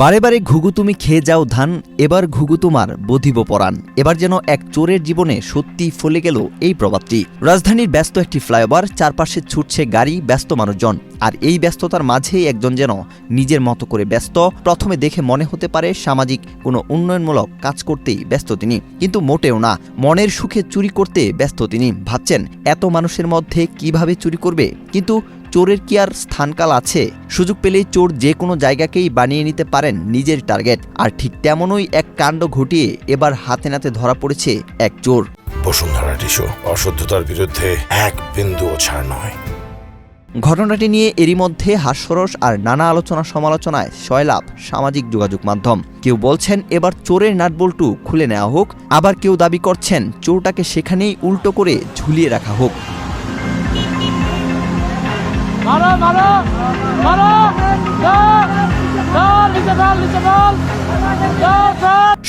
বারে বারে ঘুঘু তুমি খেয়ে যাও ধান, এবার ঘুঘু তোমার বধিব পরাণ। এবার যেন এক চোরের জীবনে সত্যি ফলে গেল এই প্রবাদটি। রাজধানীর ব্যস্ত একটি ফ্লাইওভার, চারপাশে ছুটছে গাড়ি, ব্যস্ত মানুষজন। আর এই ব্যস্ততার মাঝেই একজন যেন নিজের মতো করে ব্যস্ত। প্রথমে দেখে মনে হতে পারে সামাজিক কোনো উন্নয়নমূলক কাজ করতেই ব্যস্ত তিনি, কিন্তু মোটেও না। মনের সুখে চুরি করতে ব্যস্ত তিনি। ভাবছেন এত মানুষের মধ্যে কিভাবে চুরি করবে, কিন্তু চোরের কি আর স্থানকাল আছে? সুযোগ পেলেই চোর যে কোনো জায়গাকেই বানিয়ে নিতে পারেন নিজের টার্গেট। আর ঠিক তেমনই এক কাণ্ড ঘটিয়ে এবার হাতে নাতে ধরা পড়েছে এক চোর। বসুন্ধরা টিস্যু অশুদ্ধতার বিরুদ্ধে এক বিন্দুও ছাড় নয়। ঘটনাটি নিয়ে এরই মধ্যে হাস্যরস আর নানা আলোচনা সমালোচনায় সয়লাভ সামাজিক যোগাযোগ মাধ্যম। কেউ বলছেন এবার চোরের নাটবল্টু খুলে নেওয়া হোক, আবার কেউ দাবি করছেন চোরটাকে সেখানেই উল্টো করে ঝুলিয়ে রাখা হোক।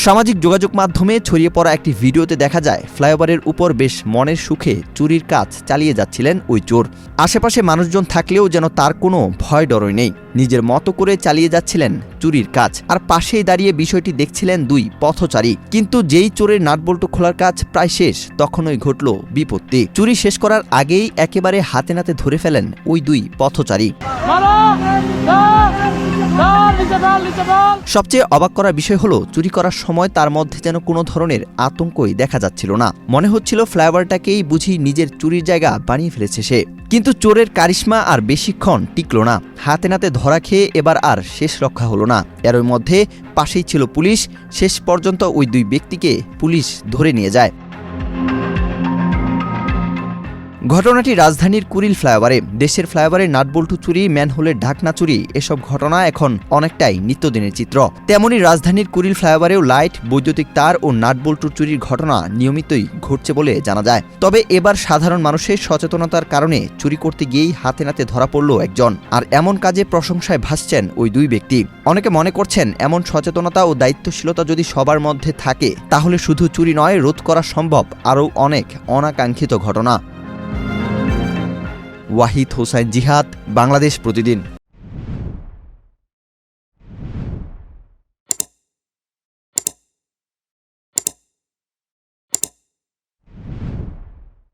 সামাজিক যোগাযোগ মাধ্যমে ছড়িয়ে পড়া একটি ভিডিওতে দেখা যায় ফ্লাইওভারের উপর বেশ মনের সুখে চুরির কাজ চালিয়ে যাচ্ছিলেন ওই চোর। আশেপাশে মানুষজন থাকলেও যেন তার কোনো ভয় ডরই নেই, নিজের মতো করে চালিয়ে যাচ্ছিলেন চুরির কাজ। আর পাশেই দাঁড়িয়ে বিষয়টি দেখছিলেন দুই পথচারী। কিন্তু যেই চোরের নাটবল্টু খোলার কাজ প্রায় শেষ, তখনই ঘটল বিপত্তি। চুরি শেষ করার আগেই একেবারে হাতে নাতে ধরে ফেলেন ওই দুই পথচারী। সবচেয়ে অবাক করার বিষয় হলো, চুরি করার সময় তার মধ্যে যেন কোনো ধরনের আতঙ্কই দেখা যাচ্ছিল না। মনে হচ্ছিল ফ্লাইওভারটাকেই বুঝি নিজের চুরির জায়গা বানিয়ে ফেলেছে সে। কিন্তু চোরের কারিশমা আর বেশিক্ষণ টিকল না। হাতে নাতে ধরা খেয়ে এবার আর শেষ রক্ষা হলো না। এর মধ্যে পাশেই ছিল পুলিশ। শেষ পর্যন্ত ওই দুই ব্যক্তিকে পুলিশ ধরে নিয়ে যায়। ঘটনাটি রাজধানীর কুড়িল ফ্লাইওভারে। দেশের ফ্লাইওভারে নাটবল্টু চুরি, ম্যানহোলের ঢাকনা চুরি, এসব ঘটনা এখন অনেকটাই নিত্যদিনের চিত্র। তেমনই রাজধানীর কুড়িল ফ্লাইওভারেও লাইট, বৈদ্যুতিক তার ও নাটবল্টু চুরির ঘটনা নিয়মিতই ঘটছে বলে জানা যায়। তবে এবার সাধারণ মানুষের সচেতনতার কারণে চুরি করতে গিয়েই হাতে নাতে ধরা পড়ল একজন। আর এমন কাজে প্রশংসায় ভাসছেন ওই দুই ব্যক্তি। অনেকে মনে করছেন এমন সচেতনতা ও দায়িত্বশীলতা যদি সবার মধ্যে থাকে, তাহলে শুধু চুরি নয়, রোধ করা সম্ভব আরও অনেক অনাকাঙ্ক্ষিত ঘটনা। ওয়াহিদ হোসাইন জিহাদ, বাংলাদেশ প্রতিদিন।